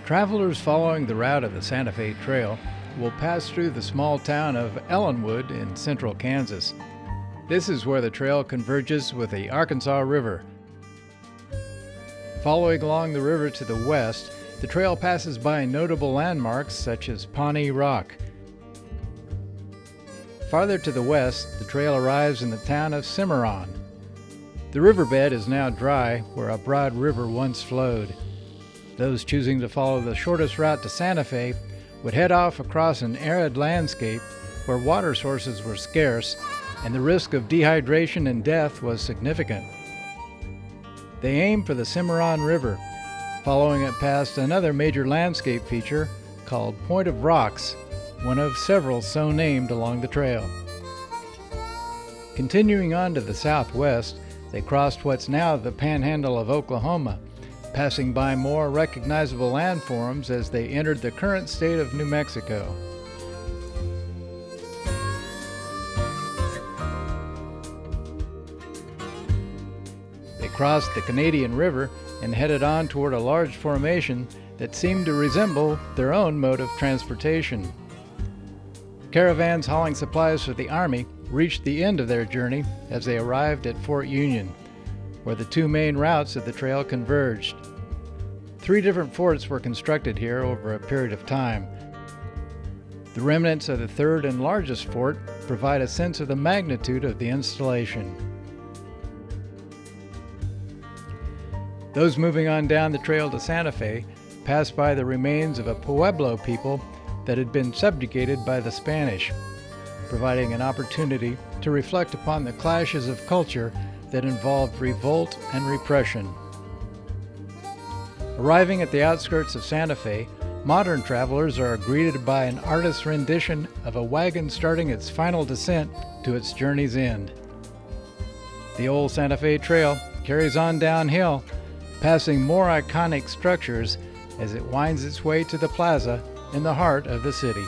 Travelers following the route of the Santa Fe Trail will pass through the small town of Ellenwood in central Kansas. This is where the trail converges with the Arkansas River. Following along the river to the west, the trail passes by notable landmarks such as Pawnee Rock. Farther to the west, the trail arrives in the town of Cimarron. The riverbed is now dry where a broad river once flowed. Those choosing to follow the shortest route to Santa Fe would head off across an arid landscape where water sources were scarce and the risk of dehydration and death was significant. They aimed for the Cimarron River, following it past another major landscape feature called Point of Rocks, one of several so named along the trail. Continuing on to the southwest, they crossed what's now the panhandle of Oklahoma, passing by more recognizable landforms as they entered the current state of New Mexico. They crossed the Canadian River and headed on toward a large formation that seemed to resemble their own mode of transportation. Caravans hauling supplies for the Army reached the end of their journey as they arrived at Fort Union, where the two main routes of the trail converged. 3 different forts were constructed here over a period of time. The remnants of the third and largest fort provide a sense of the magnitude of the installation. Those moving on down the trail to Santa Fe passed by the remains of a Pueblo people that had been subjugated by the Spanish, providing an opportunity to reflect upon the clashes of culture that involved revolt and repression. Arriving at the outskirts of Santa Fe, modern travelers are greeted by an artist's rendition of a wagon starting its final descent to its journey's end. The old Santa Fe Trail carries on downhill, passing more iconic structures as it winds its way to the plaza in the heart of the city.